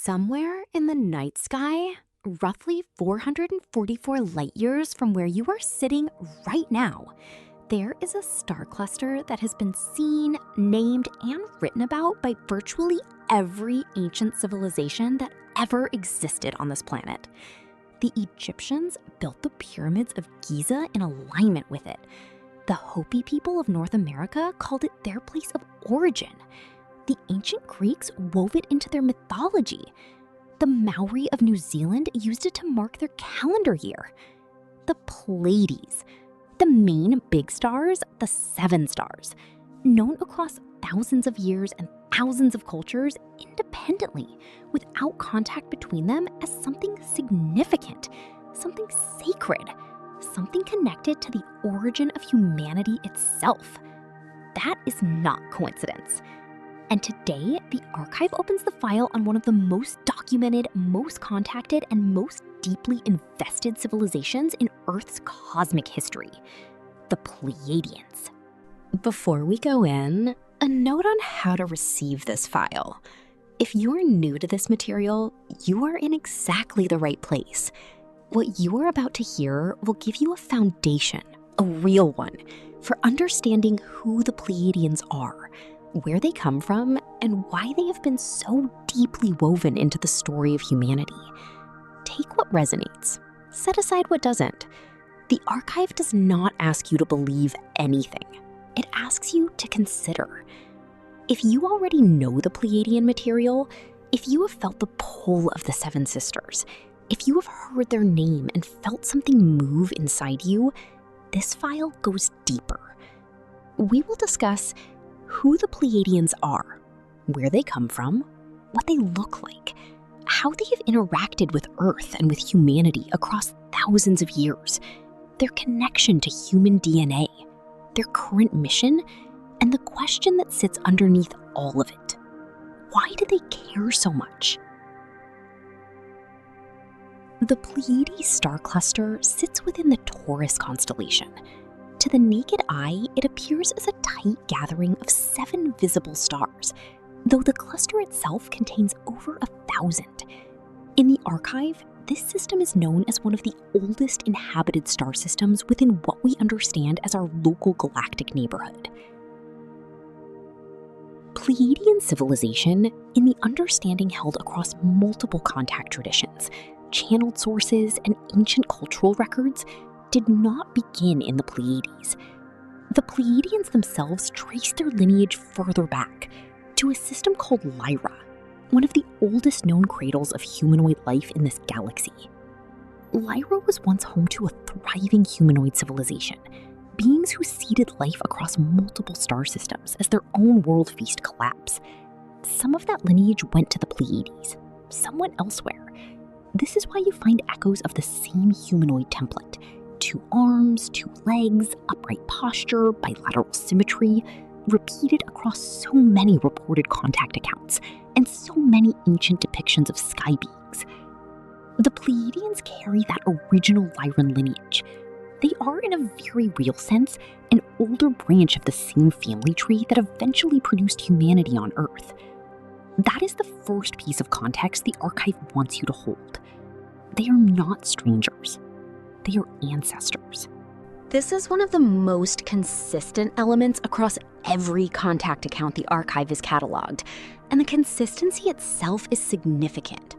Somewhere in the night sky, roughly 444 light years from where you are sitting right now, there is a star cluster that has been seen, named, and written about by virtually every ancient civilization that ever existed on this planet. The Egyptians built the pyramids of Giza in alignment with it. The Hopi people of North America called it their place of origin. The ancient Greeks wove it into their mythology. The Māori of New Zealand used it to mark their calendar year. The Pleiades, the main big stars, the 7 stars, known across thousands of years and thousands of cultures independently, without contact between them, as something significant, something sacred, something connected to the origin of humanity itself. That is not coincidence. And today, the archive opens the file on one of the most documented, most contacted, and most deeply invested civilizations in Earth's cosmic history, the Pleiadians. Before we go in, a note on how to receive this file. If you're new to this material, you are in exactly the right place. What you are about to hear will give you a foundation, a real one, for understanding who the Pleiadians are, where they come from, and why they have been so deeply woven into the story of humanity. Take what resonates, set aside what doesn't. The archive does not ask you to believe anything. It asks you to consider. If you already know the Pleiadian material, if you have felt the pull of the 7 sisters, if you have heard their name and felt something move inside you, this file goes deeper. We will discuss who the Pleiadians are, where they come from, what they look like, how they have interacted with Earth and with humanity across thousands of years, their connection to human DNA, their current mission, and the question that sits underneath all of it. Why do they care so much? The Pleiades star cluster sits within the Taurus constellation. To the naked eye, it appears as a tight gathering of 7 visible stars, though the cluster itself contains over 1,000. In the archive, this system is known as one of the oldest inhabited star systems within what we understand as our local galactic neighborhood. Pleiadian civilization, in the understanding held across multiple contact traditions, channeled sources, and ancient cultural records, did not begin in the Pleiades. The Pleiadians themselves trace their lineage further back to a system called Lyra, one of the oldest known cradles of humanoid life in this galaxy. Lyra was once home to a thriving humanoid civilization, beings who seeded life across multiple star systems as their own world faced collapse. Some of that lineage went to the Pleiades, some went elsewhere. This is why you find echoes of the same humanoid template: 2 arms, 2 legs, upright posture, bilateral symmetry, repeated across so many reported contact accounts and so many ancient depictions of sky beings. The Pleiadians carry that original Lyran lineage. They are, in a very real sense, an older branch of the same family tree that eventually produced humanity on Earth. That is the first piece of context the archive wants you to hold. They are not strangers. They are ancestors. This is one of the most consistent elements across every contact account the archive is cataloged, and the consistency itself is significant.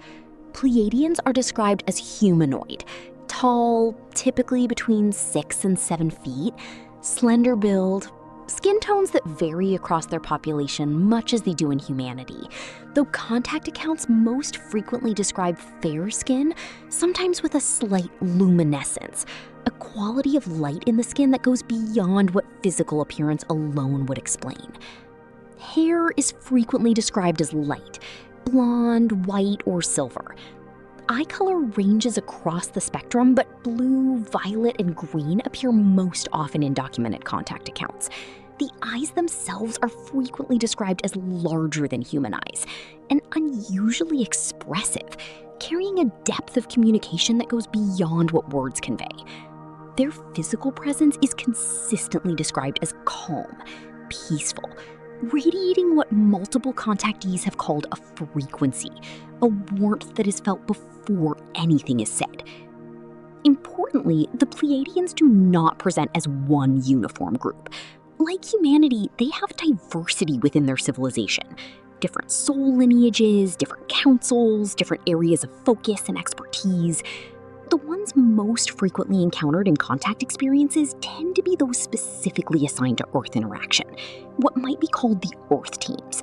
Pleiadians are described as humanoid, tall, typically between 6 and 7 feet, slender build, skin tones that vary across their population much as they do in humanity, though contact accounts most frequently describe fair skin, sometimes with a slight luminescence, a quality of light in the skin that goes beyond what physical appearance alone would explain. Hair is frequently described as light, blonde, white, or silver. Eye color ranges across the spectrum, but blue, violet, and green appear most often in documented contact accounts. The eyes themselves are frequently described as larger than human eyes and unusually expressive, carrying a depth of communication that goes beyond what words convey. Their physical presence is consistently described as calm, peaceful, radiating what multiple contactees have called a frequency, a warmth that is felt before anything is said. Importantly, the Pleiadians do not present as one uniform group. Like humanity, they have diversity within their civilization. Different soul lineages, different councils, different areas of focus and expertise. The ones most frequently encountered in contact experiences tend to be those specifically assigned to Earth interaction, what might be called the Earth teams,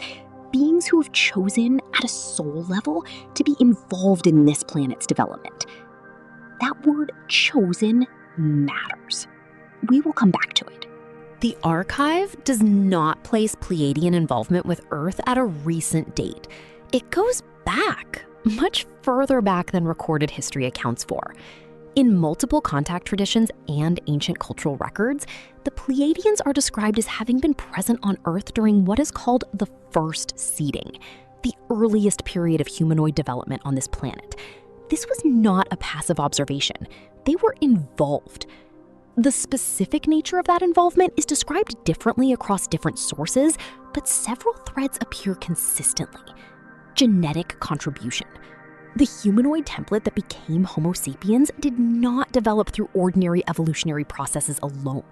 beings who have chosen at a soul level to be involved in this planet's development. That word chosen matters. We will come back to it. The archive does not place Pleiadian involvement with Earth at a recent date. It goes back, much further back than recorded history accounts for. In multiple contact traditions and ancient cultural records, the Pleiadians are described as having been present on Earth during what is called the first seeding, the earliest period of humanoid development on this planet. This was not a passive observation. They were involved. The specific nature of that involvement is described differently across different sources, but several threads appear consistently. Genetic contribution. The humanoid template that became Homo sapiens did not develop through ordinary evolutionary processes alone.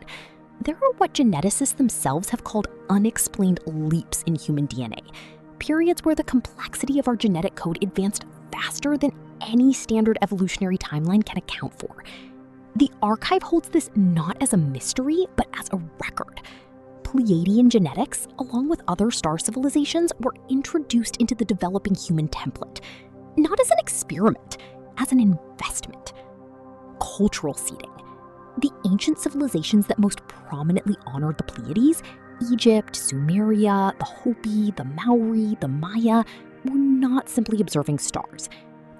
There are what geneticists themselves have called unexplained leaps in human DNA, periods where the complexity of our genetic code advanced faster than any standard evolutionary timeline can account for. The archive holds this not as a mystery, but as a record. Pleiadian genetics, along with other star civilizations, were introduced into the developing human template, not as an experiment, as an investment. Cultural seeding. The ancient civilizations that most prominently honored the Pleiades, Egypt, Sumeria, the Hopi, the Māori, the Maya, were not simply observing stars.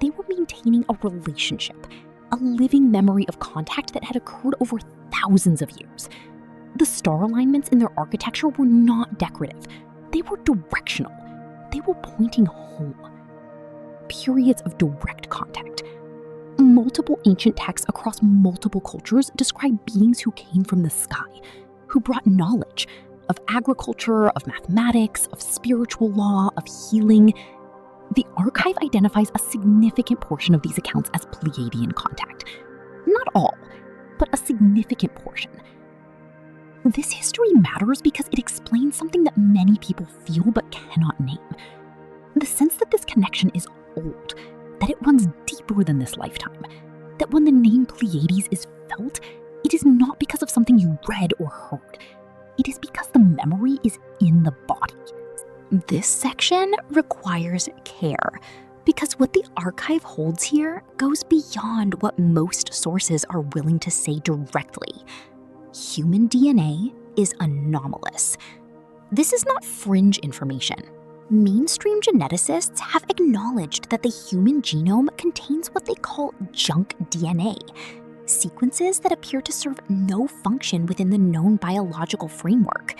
They were maintaining a relationship, a living memory of contact that had occurred over thousands of years. The star alignments in their architecture were not decorative. They were directional. They were pointing home. Periods of direct contact. Multiple ancient texts across multiple cultures describe beings who came from the sky, who brought knowledge of agriculture, of mathematics, of spiritual law, of healing. The archive identifies a significant portion of these accounts as Pleiadian contact. Not all, but a significant portion. This history matters because it explains something that many people feel but cannot name. The sense that this connection is old, that it runs deeper than this lifetime, that when the name Pleiades is felt, it is not because of something you read or heard. It is because the memory is in the body. This section requires care because what the archive holds here goes beyond what most sources are willing to say directly. Human DNA is anomalous. This is not fringe information. Mainstream geneticists have acknowledged that the human genome contains what they call junk DNA, sequences that appear to serve no function within the known biological framework.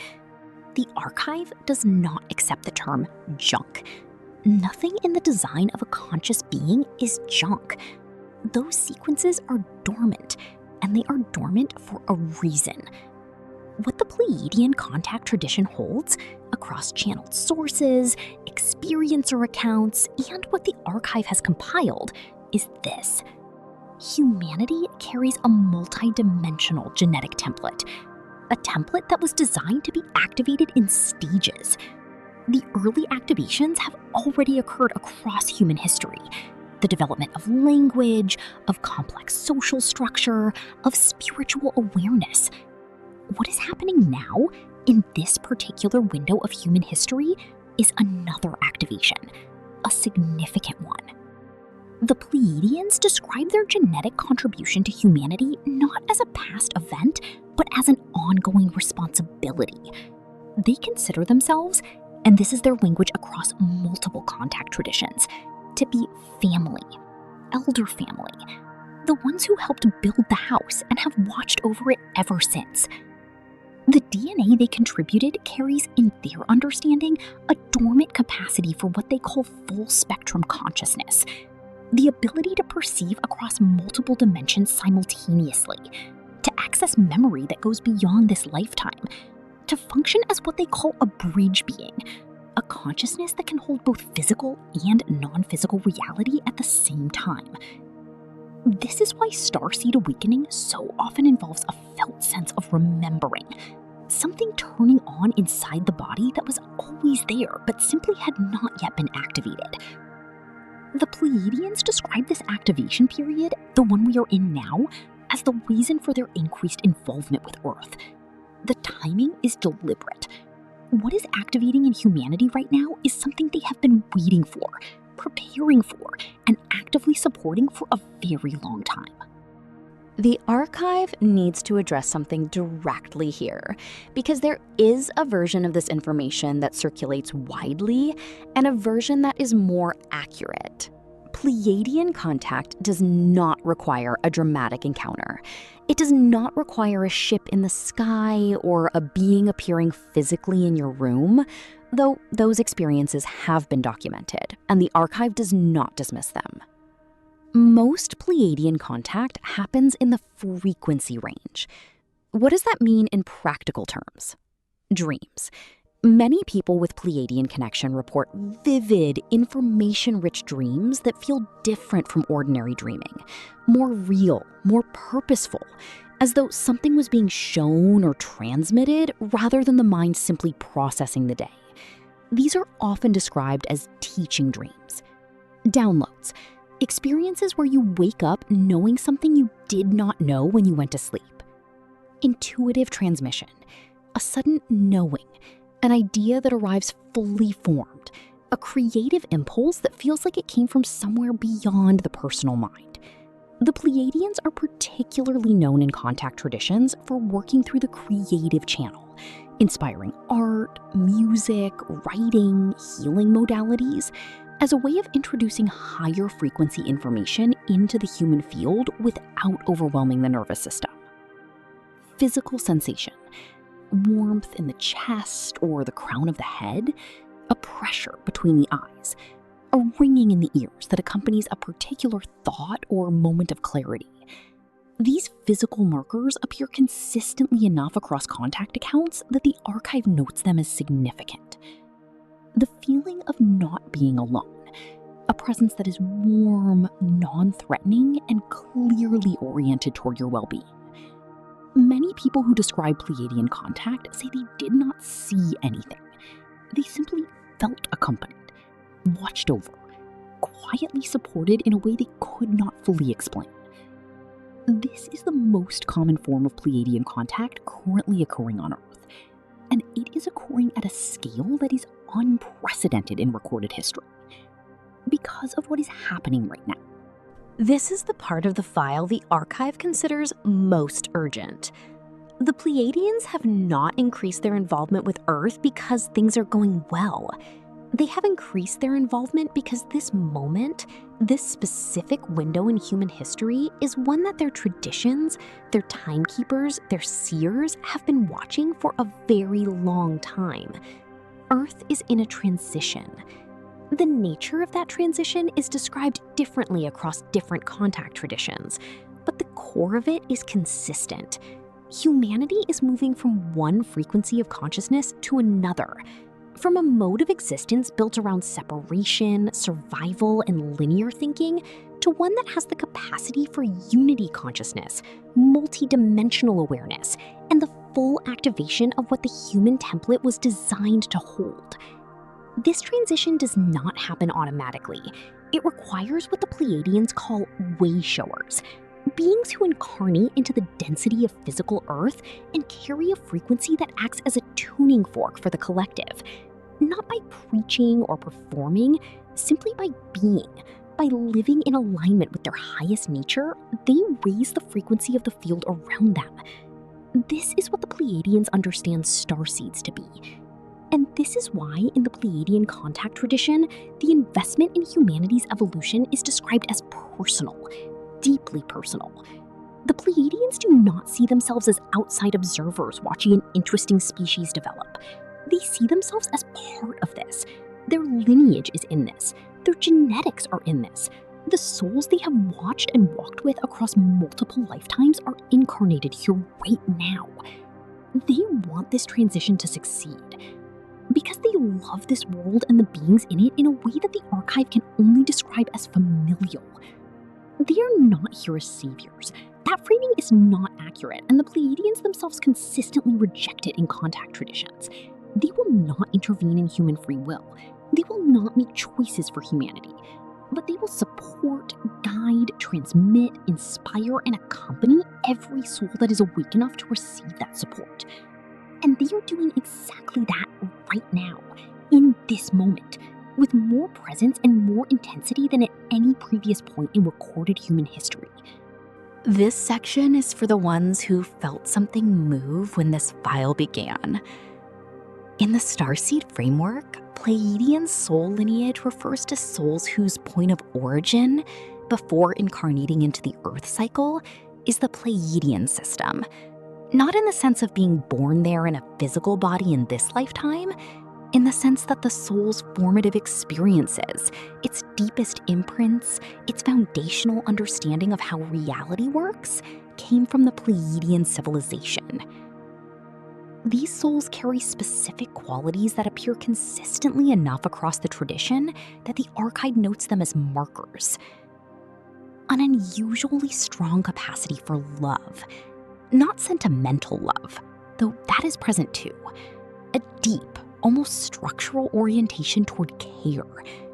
The archive does not accept the term junk. Nothing in the design of a conscious being is junk. Those sequences are dormant, and they are dormant for a reason. What the Pleiadian contact tradition holds, across channeled sources, experiencer accounts, and what the archive has compiled, is this. Humanity carries a multi-dimensional genetic template, a template that was designed to be activated in stages. The early activations have already occurred across human history. The development of language, of complex social structure, of spiritual awareness. What is happening now, in this particular window of human history, is another activation, a significant one. The Pleiadians describe their genetic contribution to humanity not as a past event, but as an ongoing responsibility. They consider themselves, and this is their language across multiple contact traditions, to be family, elder family, the ones who helped build the house and have watched over it ever since. The DNA they contributed carries, in their understanding, a dormant capacity for what they call full spectrum consciousness, the ability to perceive across multiple dimensions simultaneously, to access memory that goes beyond this lifetime, to function as what they call a bridge being, a consciousness that can hold both physical and non-physical reality at the same time. This is why starseed awakening so often involves a felt sense of remembering, something turning on inside the body that was always there but simply had not yet been activated. The Pleiadians describe this activation period, the one we are in now, as the reason for their increased involvement with Earth. The timing is deliberate. What is activating in humanity right now is something they have been waiting for, preparing for, and actively supporting for a very long time. The archive needs to address something directly here, because there is a version of this information that circulates widely and a version that is more accurate. Pleiadian contact does not require a dramatic encounter. It does not require a ship in the sky or a being appearing physically in your room, though those experiences have been documented, and the archive does not dismiss them. Most Pleiadian contact happens in the frequency range. What does that mean in practical terms? Dreams. Many people with Pleiadian connection report vivid, information-rich dreams that feel different from ordinary dreaming, more real, more purposeful, as though something was being shown or transmitted rather than the mind simply processing the day. These are often described as teaching dreams. Downloads. Experiences where you wake up knowing something you did not know when you went to sleep. Intuitive transmission. A sudden knowing. An idea that arrives fully formed, a creative impulse that feels like it came from somewhere beyond the personal mind. The Pleiadians are particularly known in contact traditions for working through the creative channel, inspiring art, music, writing, healing modalities, as a way of introducing higher frequency information into the human field without overwhelming the nervous system. Physical sensation. Warmth in the chest or the crown of the head, a pressure between the eyes, a ringing in the ears that accompanies a particular thought or moment of clarity. These physical markers appear consistently enough across contact accounts that the archive notes them as significant. The feeling of not being alone, a presence that is warm, non-threatening, and clearly oriented toward your well-being. Many people who describe Pleiadian contact say they did not see anything. They simply felt accompanied, watched over, quietly supported in a way they could not fully explain. This is the most common form of Pleiadian contact currently occurring on Earth, and it is occurring at a scale that is unprecedented in recorded history because of what is happening right now. This is the part of the file the archive considers most urgent. The Pleiadians have not increased their involvement with Earth because things are going well. They have increased their involvement because this moment, this specific window in human history, is one that their traditions, their timekeepers, their seers have been watching for a very long time. Earth is in a transition. The nature of that transition is described differently across different contact traditions, but the core of it is consistent. Humanity is moving from one frequency of consciousness to another, from a mode of existence built around separation, survival, and linear thinking, to one that has the capacity for unity consciousness, multidimensional awareness, and the full activation of what the human template was designed to hold. This transition does not happen automatically. It requires what the Pleiadians call way-showers, beings who incarnate into the density of physical Earth and carry a frequency that acts as a tuning fork for the collective. Not by preaching or performing, simply by being. By living in alignment with their highest nature, they raise the frequency of the field around them. This is what the Pleiadians understand starseeds to be. And this is why, in the Pleiadian contact tradition, the investment in humanity's evolution is described as personal, deeply personal. The Pleiadians do not see themselves as outside observers watching an interesting species develop. They see themselves as part of this. Their lineage is in this. Their genetics are in this. The souls they have watched and walked with across multiple lifetimes are incarnated here right now. They want this transition to succeed because they love this world and the beings in it in a way that the archive can only describe as familial. They are not here as saviors. That framing is not accurate, and the Pleiadians themselves consistently reject it in contact traditions. They will not intervene in human free will. They will not make choices for humanity, but they will support, guide, transmit, inspire, and accompany every soul that is awake enough to receive that support. And they are doing exactly that right now, in this moment, with more presence and more intensity than at any previous point in recorded human history. This section is for the ones who felt something move when this file began. In the Starseed framework, Pleiadian soul lineage refers to souls whose point of origin, before incarnating into the Earth cycle, is the Pleiadian system. Not in the sense of being born there in a physical body in this lifetime, in the sense that the soul's formative experiences, its deepest imprints, its foundational understanding of how reality works, came from the Pleiadian civilization. These souls carry specific qualities that appear consistently enough across the tradition that the archive notes them as markers. An unusually strong capacity for love, not sentimental love, though that is present too. A deep, almost structural orientation toward care,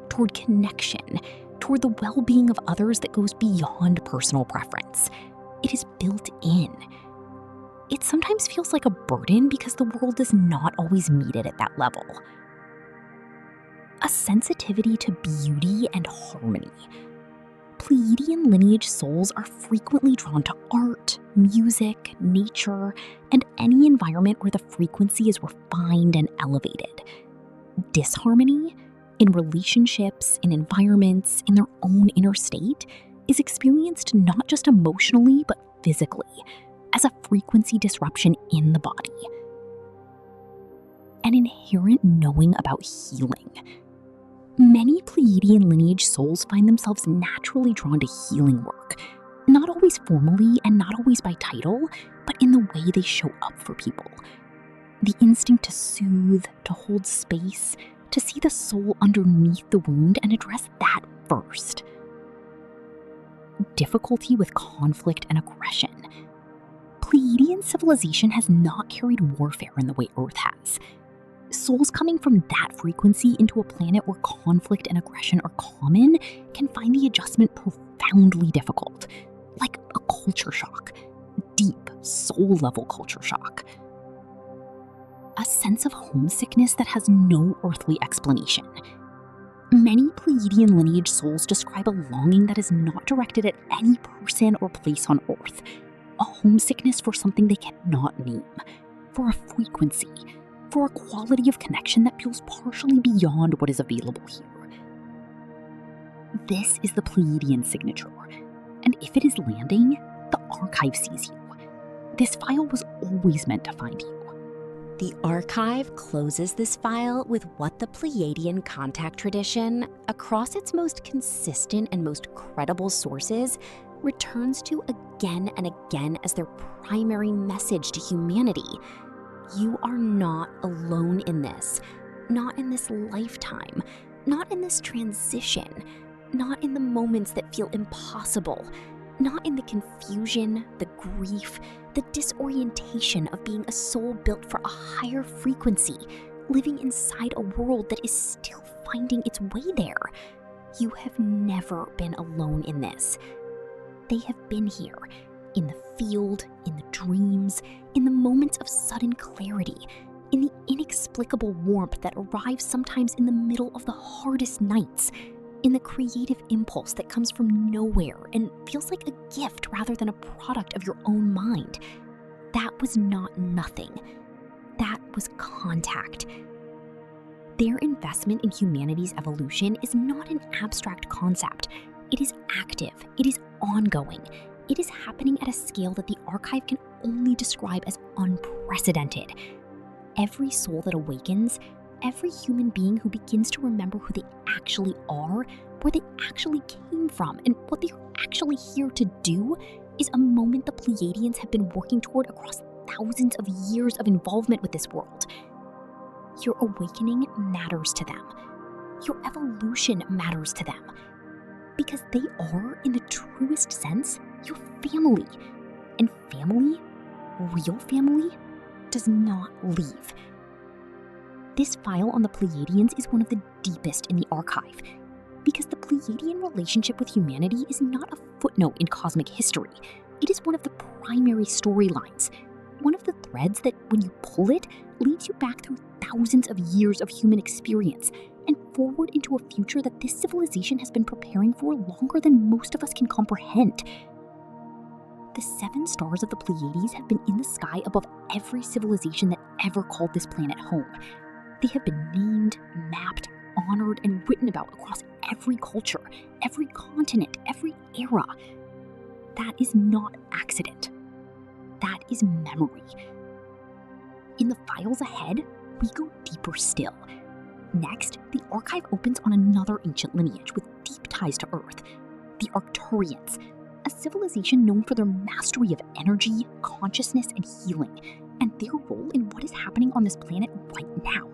toward connection, toward the well-being of others that goes beyond personal preference. It is built in. It sometimes feels like a burden because the world does not always meet it at that level. A sensitivity to beauty and harmony. Pleiadian lineage souls are frequently drawn to art, music, nature, and any environment where the frequency is refined and elevated. Disharmony in relationships, in environments, in their own inner state is experienced not just emotionally but physically, as a frequency disruption in the body. An inherent knowing about healing. Many Pleiadian lineage souls find themselves naturally drawn to healing work, not always formally and not always by title, but in the way they show up for people. The instinct to soothe, to hold space, to see the soul underneath the wound and address that first. Difficulty with conflict and aggression. Pleiadian civilization has not carried warfare in the way Earth has. Souls coming from that frequency into a planet where conflict and aggression are common can find the adjustment profoundly difficult, like a culture shock, deep, soul-level culture shock. A sense of homesickness that has no earthly explanation. Many Pleiadian lineage souls describe a longing that is not directed at any person or place on Earth, a homesickness for something they cannot name, for a frequency, for a quality of connection that feels partially beyond what is available here. This is the Pleiadian signature, and if it is landing, the archive sees you. This file was always meant to find you. The archive closes this file with what the Pleiadian contact tradition, across its most consistent and most credible sources, returns to again and again as their primary message to humanity. You are not alone in this, not in this lifetime, not in this transition, not in the moments that feel impossible, not in the confusion, the grief, the disorientation of being a soul built for a higher frequency, living inside a world that is still finding its way there. You have never been alone in this. They have been here, in the field, in the dreams, in the moments of sudden clarity, in the inexplicable warmth that arrives sometimes in the middle of the hardest nights, in the creative impulse that comes from nowhere and feels like a gift rather than a product of your own mind. That was not nothing. That was contact. Their investment in humanity's evolution is not an abstract concept. It is active. It is ongoing. It is happening at a scale that the archive can only describe as unprecedented. Every soul that awakens, every human being who begins to remember who they actually are, where they actually came from, and what they are actually here to do, is a moment the Pleiadians have been working toward across thousands of years of involvement with this world. Your awakening matters to them. Your evolution matters to them. Because they are, in the truest sense, your family. And family, real family, does not leave. This file on the Pleiadians is one of the deepest in the archive, because the Pleiadian relationship with humanity is not a footnote in cosmic history. It is one of the primary storylines, one of the threads that, when you pull it, leads you back through thousands of years of human experience and forward into a future that this civilization has been preparing for longer than most of us can comprehend. The 7 stars of the Pleiades have been in the sky above every civilization that ever called this planet home. They have been named, mapped, honored, and written about across every culture, every continent, every era. That is not accident. That is memory. In the files ahead, we go deeper still. Next, the archive opens on another ancient lineage with deep ties to Earth, the Arcturians, a civilization known for their mastery of energy, consciousness, and healing, and their role in what is happening on this planet right now.